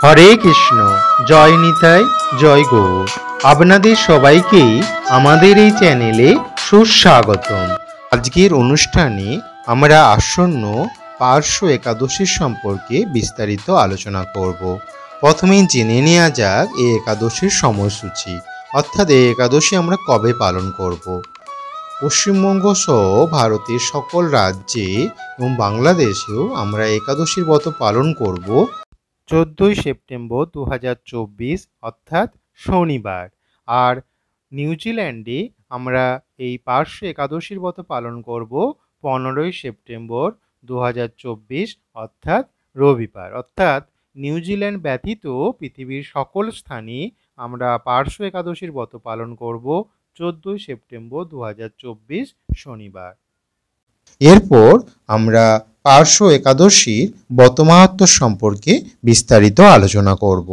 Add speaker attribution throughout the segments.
Speaker 1: হরে কৃষ্ণ। জয় নিতাই, জয় গৌর। আপনাদের সবাইকেই আমাদের এই চ্যানেলে সুস্বাগতম। আজকের অনুষ্ঠানে আমরা আসন্ন পার্শ্ব একাদশীর সম্পর্কে বিস্তারিত আলোচনা করব। প্রথমেই জেনে নেওয়া যাক এই একাদশীর সময়সূচি, অর্থাৎ এই একাদশী আমরা কবে পালন করব। পশ্চিমবঙ্গ সহ ভারতের সকল রাজ্যে এবং বাংলাদেশেও আমরা একাদশীর ব্রত পালন করব 14 সেপ্টেম্বর 2024 অর্থাৎ শনিবার। আর নিউজিল্যান্ডে আমরা এই পার্শ্ব একাদশীর ব্রত পালন করব 15 সেপ্টেম্বর 2024 অর্থাৎ রবিবার। অর্থাৎ নিউজিল্যান্ড ব্যতীত পৃথিবীর সকল স্থানে আমরা পার্শ্ব একাদশীর ব্রত পালন করব 14 সেপ্টেম্বর 2024 শনিবার। এরপর আমরা পার্শ্ব একাদশীর ব্রত মাহাত্ম্য সম্পর্কে বিস্তারিত আলোচনা করব।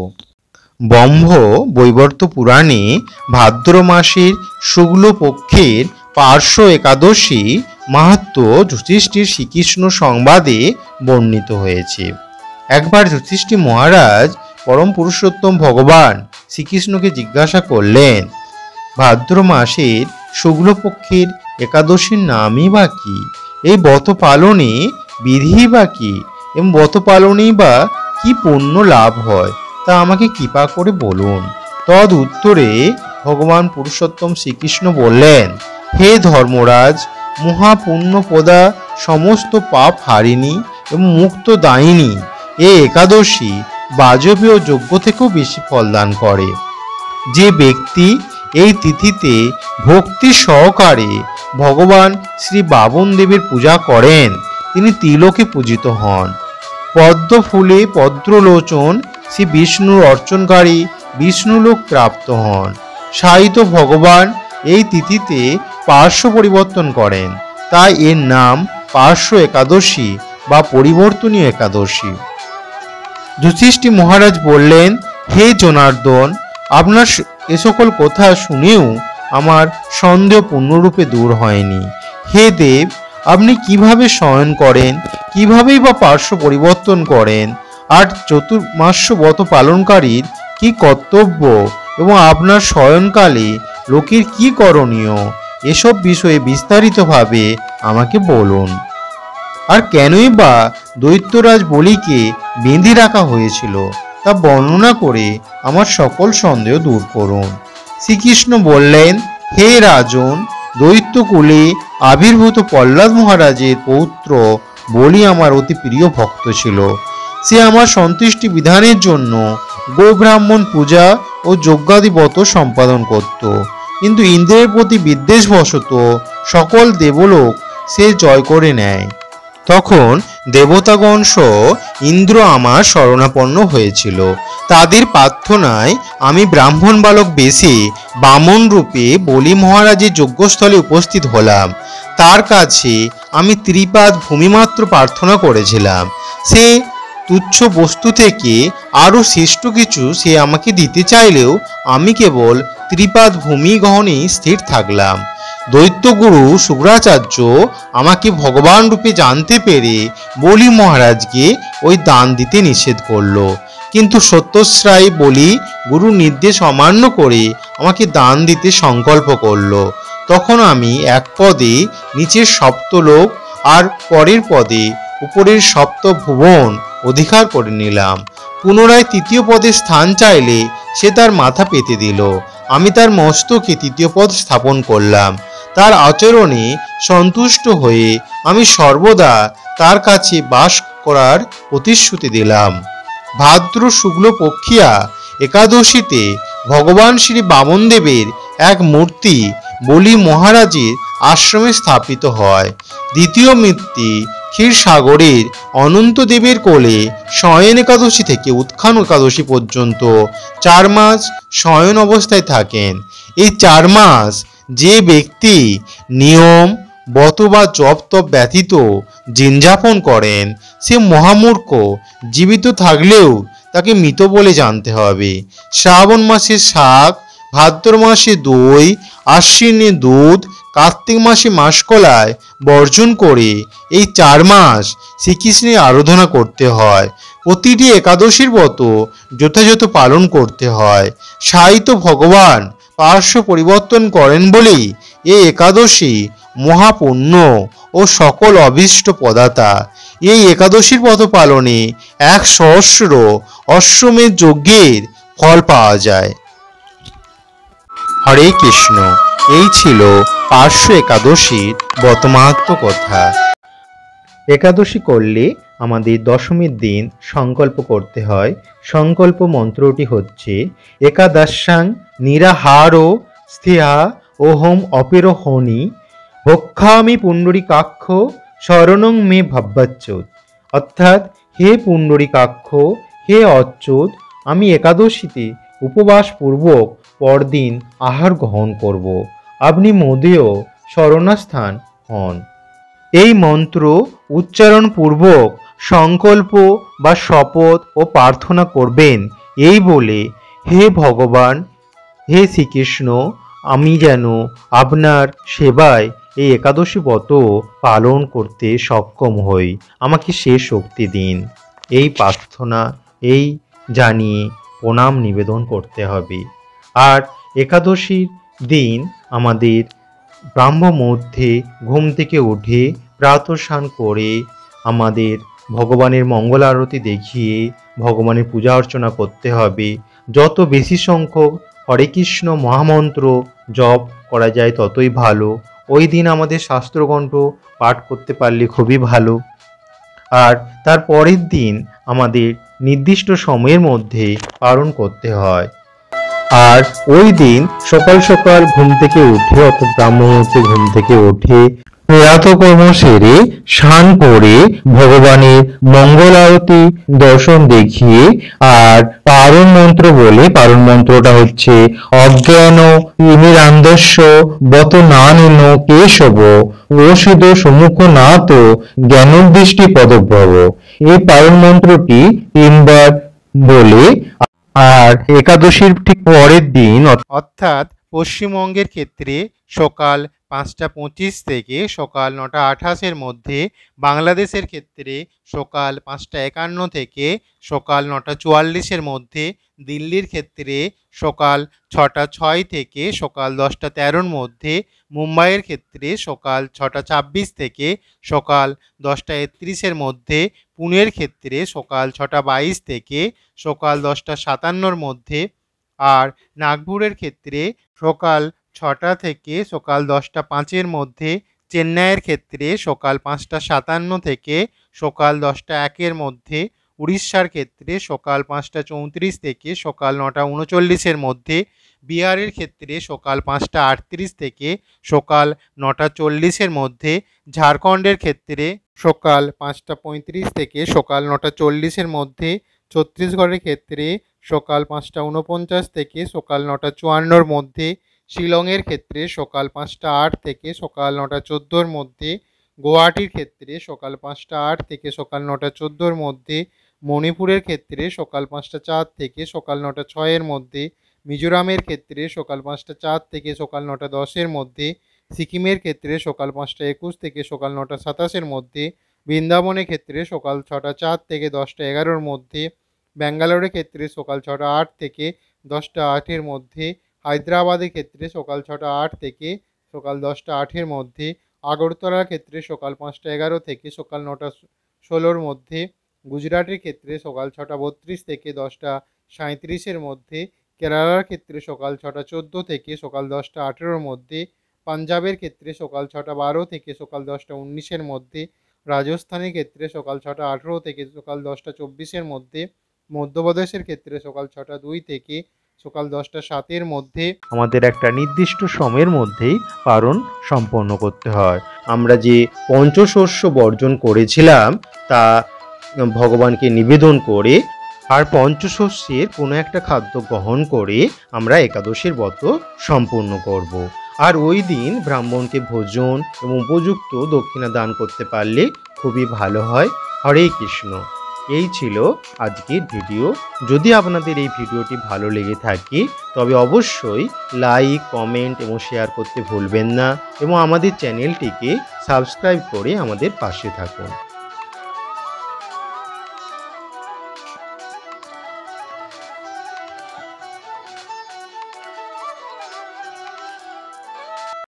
Speaker 1: ব্রহ্ম বৈবর্ত পুরাণে ভাদ্র মাসের শুক্লপক্ষের পার্শ্ব একাদশী মাহাত্ম্য যুধিষ্ঠির শ্রীকৃষ্ণ সংবাদে বর্ণিত হয়েছে। একবার যুধিষ্ঠির মহারাজ পরম পুরুষোত্তম ভগবান শ্রীকৃষ্ণকে জিজ্ঞাসা করলেন, ভাদ্র মাসের শুক্লপক্ষের একাদশীর নামই বা কি, এই ব্রত পালনে বিধি বা কি, এবং ব্রত পালনেই বা কি পুণ্য লাভ হয় তা আমাকে কৃপা করে বলুন। তদ উত্তরে ভগবান পুরুষোত্তম শ্রীকৃষ্ণ বললেন, হে ধর্মরাজ, মহাপুণ্যপদা সমস্ত পাপ হারিণী এবং মুক্ত দায়িনী এই একাদশী বাজপেয় যজ্ঞ থেকেও বেশি ফলদান করে। যে ব্যক্তি এই তিথিতে ভক্তি সহকারে ভগবান শ্রী বামন দেবের পূজা করেন তিনি ত্রিলোকে পূজিত হন। পদ্ম ফুলে পদ্মলোচন শ্রী বিষ্ণুর অর্চনকারী বিষ্ণুলোক প্রাপ্ত হন। সাহিত্য ভগবান এই তিথিতে পার্শ্ব পরিবর্তন করেন, তাই এর নাম পার্শ্ব একাদশী বা পরিবর্তনীয় একাদশী। যুধিষ্ঠির মহারাজ বললেন, হে জনার্দন, আপনার এ সকল কথা শুনেও আমার সন্দেহ পূর্ণরূপে দূর হয়নি। হে দেব, আপনি কিভাবে শয়ন করেন, কিভাবেই বা পার্শ্ব পরিবর্তন করেন, আর চতুর্মাস্য ব্রত পালনকারীর কি কর্তব্য এবং আপনার শয়নকালে লোকের কি করণীয়, এসব বিষয়ে বিস্তারিতভাবে আমাকে বলুন। আর কেনই বা দৈত্যরাজ বলিকে বেঁধে রাখা হয়েছিল তা বর্ণনা করে আমার সকল সন্দেহ দূর করুন। শ্রীকৃষ্ণ বললেন, হে রাজন, দৈত্যকুলে আবির্ভূত প্রহ্লাদ মহারাজের পৌত্র বলি আমার অতি প্রিয় ভক্ত ছিল। সে আমার সন্তুষ্টি বিধানের জন্য গোব্রাহ্মণ পূজা ও যজ্ঞাদি ব্রত সম্পাদন করত, কিন্তু ইন্দ্রের প্রতি বিদ্বেষবশত সকল দেবলোক সে জয় করে নেয়। তখন দেবতাগণ সহ ইন্দ্র আমার শরণাপন্ন হয়েছিল। তাদের প্রার্থনায় আমি ব্রাহ্মণ বালক বেশে বামন রূপে বলি মহারাজের যজ্ঞস্থলে উপস্থিত হলাম। তার কাছে আমি ত্রিপাদ ভূমিমাত্র প্রার্থনা করেছিলাম। সে তুচ্ছ বস্তু থেকে আরও শ্রেষ্ঠ কিছু সে আমাকে দিতে চাইলেও আমি কেবল ত্রিপাদ ভূমি গ্রহণেই স্থির থাকলাম। দৈত্যগুরু শুক্রাচার্য আমাকে ভগবান রূপে জানতে পেরে বলি মহারাজকে ওই দান দিতে নিষেধ করল, কিন্তু সত্যশ্রায়ী বলি গুরু নির্দেশ অমান্য করে আমাকে দান দিতে সংকল্প করল। তখন আমি এক পদে নিচের সপ্তলোক আর পরের পদে উপরের সপ্ত ভুবন অধিকার করে নিলাম। পুনরায় তৃতীয় পদে স্থান চাইলে সে তার মাথা পেতে দিল। আমি তার মস্তকে তৃতীয় পদ স্থাপন করলাম। তার আচরণে সন্তুষ্ট হয়ে আমি সর্বদা তার কাছে বাস করার প্রতিশ্রুতি দিলাম। ভাদ্র শুক্লপক্ষিয়া একাদশীতে ভগবান শ্রী বামন দেবের এক মূর্তি বলি মহারাজের আশ্রমে স্থাপিত হয়। দ্বিতীয় মূর্তি ক্ষীরসাগরের অনন্ত দেবের কোলে শয়ন একাদশী থেকে উত্থান একাদশী পর্যন্ত 4 মাস শয়ন অবস্থায় থাকেন। এই 4 মাস যে ব্যক্তি নিয়ম ব্রত বা জপ তপ ব্যতীত দিনযাপন করেন সে মহামূর্খ, জীবিত থাকলেও তাকে মৃত বলে জানতে হবে। শ্রাবণ মাসের শাক ভাদ্র মাসে দই, আশ্বিনে দুধ, কার্তিক মাসে মাসকলায় বর্জন করে এই 4 মাস শ্রীকৃষ্ণের আরাধনা করতে হয়। প্রতিটি একাদশীর ব্রত যথাযথ পালন করতে হয়। সাহিত্য ভগবান পার্শ্ব পরিবর্তন করেন বলেই এই একাদশী মহাপুণ্য ও সকল অভীষ্ট প্রদাতা। এই একাদশীর ব্রত পালনে 1 সহস্র অশ্বমেধ যজ্ঞের ফল পাওয়া যায়। হরে কৃষ্ণ। এই ছিল পার্শ্ব একাদশীর ব্রতমাহাত্ম্য কথা। একাদশী করলে আমাদের দশমীর দিন সংকল্প করতে হয়। সংকল্প মন্ত্রটি হচ্ছে একাদশাং নিরাহারো স্থিয়া ওহম অপেরোহনি ভক্ষামি পুণ্ডরীকাক্ষ শরণং মে ভাব্যাচ্যুত। অর্থাৎ, হে পুণ্ডরীকাক্ষ, হে অচ্যুত, আমি একাদশীতে উপবাসপূর্বক পরদিন আহার গ্রহণ করব। আপনি মোদেয় শরণাস্থান হন। এই মন্ত্র উচ্চারণ পূর্বক সংকল্প বা শপথ ও প্রার্থনা করবেন এই বলে, হে ভগবান, হে শ্রীকৃষ্ণ, আমি যেন আপনার সেবায় এই একাদশী ব্রত পালন করতে সক্ষম হই, আমাকে সে শক্তি দিন। এই প্রার্থনা এই জানিয়ে প্রণাম নিবেদন করতে হবে। আর একাদশীর দিন আমাদের ব্রাহ্ম মুহূর্তে ঘুম থেকে উঠে প্রাতঃস্নান করে আমাদের ভগবানের মঙ্গল আরতি দেখিয়ে ভগবানের পূজা অর্চনা করতে হবে। যত বেশি সংখ্যক হরে কৃষ্ণ মহামন্ত্র জপ করা যায় ততই ভালো। ওই দিন আমাদের শাস্ত্রগ্রন্থ পাঠ করতে পারলে খুবই ভালো। আর তার পরের দিন আমাদের নির্দিষ্ট সময়ের মধ্যে পালন করতে হয়। আর ওই দিন সকাল সকাল ঘুম থেকে উঠে, অর্থাৎ ব্রাহ্ম মুহূর্তে ঘুম থেকে উঠে প্রাতঃকর্ম সেরে স্নান করে ভগবানের মঙ্গল আরতি দর্শন দেখিয়ে আর পারণ মন্ত্র বলে, পারণ মন্ত্রটা হচ্ছে অজ্ঞান ইমিরান্দস্য বত না নিন কেশব ওষুধ সম্মুখ না তো জ্ঞানোদৃষ্টি পদভব। এই পারণ মন্ত্রটি 3 বার বলে আর একাদশীর ঠিক পরের দিন, অর্থাৎ পশ্চিমবঙ্গের ক্ষেত্রে সকাল 5টা 25 থেকে সকাল 9টা 28-এর মধ্যে, বাংলাদেশের ক্ষেত্রে সকাল 5টা 51 থেকে সকাল 9টা 44-এর মধ্যে, দিল্লির ক্ষেত্রে সকাল 6টা 06 থেকে সকাল 10টা 13-র মধ্যে, মুম্বাইয়ের ক্ষেত্রে সকাল 6টা 26 থেকে সকাল 10টা 31-এর মধ্যে, পুনের ক্ষেত্রে সকাল 6টা 22 থেকে সকাল 10টা 57-র মধ্যে, আর নাগপুরের ক্ষেত্রে সকাল 6টা থেকে সকাল 10টা 05-এর মধ্যে, চেন্নাইয়ের ক্ষেত্রে সকাল 5টা 57 থেকে সকাল 10টা 1-এর মধ্যে, উড়িষ্যার ক্ষেত্রে সকাল 5টা 34 থেকে সকাল 9টা 39-এর মধ্যে, বিহারের ক্ষেত্রে সকাল 5টা 38 থেকে সকাল 9টা 40-এর মধ্যে, ঝাড়খণ্ডের ক্ষেত্রে সকাল 5টা 35 থেকে সকাল 9টা 40-এর মধ্যে, ছত্তিশগড়ের ক্ষেত্রে সকাল 5টা 49 থেকে সকাল 9টা 54-র মধ্যে, শিলংয়ের ক্ষেত্রে সকাল 5টা 8 থেকে সকাল 9টা 14-র মধ্যে, গুয়াহাটির ক্ষেত্রে সকাল 5টা 8 থেকে সকাল 9টা 14-র মধ্যে, মণিপুরের ক্ষেত্রে সকাল 5টা 4 থেকে সকাল 9টা 6-এর মধ্যে, মিজোরামের ক্ষেত্রে সকাল 5টা 4 থেকে সকাল 9টা 10-এর মধ্যে, সিকিমের ক্ষেত্রে সকাল 5টা 21 থেকে সকাল 9টা 27-এর মধ্যে, বৃন্দাবনের ক্ষেত্রে সকাল 6টা 4 থেকে 10টা 11-এর মধ্যে, ব্যাঙ্গালোরের ক্ষেত্রে সকাল 6টা 8 থেকে 10টা 8-এর মধ্যে, হায়দ্রাবাদের ক্ষেত্রে সকাল 6টা 8 থেকে সকাল 10টা 8-এর মধ্যে, আগরতলার ক্ষেত্রে সকাল 5টা 11 থেকে সকাল 9টা 16-র মধ্যে, গুজরাটের ক্ষেত্রে সকাল 6টা 32 থেকে 10টা 37-এর মধ্যে, কেরালার ক্ষেত্রে সকাল 6টা 14 থেকে সকাল 10টা 18-এর মধ্যে, পাঞ্জাবের ক্ষেত্রে সকাল 6টা 12 থেকে সকাল 10টা 19-এর মধ্যে, রাজস্থানের ক্ষেত্রে সকাল 6টা 18 থেকে সকাল 10টা 24-এর মধ্যে, মধ্যপ্রদেশের ক্ষেত্রে সকাল 6টা 2 থেকে সকাল 10টা 7-এর মধ্যে আমাদের একটা নির্দিষ্ট সময়ের মধ্যেই পালন সম্পন্ন করতে হয়। আমরা যে পঞ্চশস্য বর্জন করেছিলাম তা ভগবানকে নিবেদন করে আর পঞ্চশস্যের কোনো একটা খাদ্য গ্রহণ করে আমরা একাদশীর ব্রত সম্পূর্ণ করব। আর ওই দিন ব্রাহ্মণকে ভোজন এবং উপযুক্ত দক্ষিণা দান করতে পারলে খুবই ভালো হয়। হরে কৃষ্ণ। এই ছিল আজকের ভিডিও। যদি আপনাদের এই ভিডিওটি ভালো লেগে থাকে তবে অবশ্যই লাইক, কমেন্ট এবং শেয়ার করতে ভুলবেন না এবং আমাদের চ্যানেলটিকে সাবস্ক্রাইব করে আমাদের পাশে থাকুন।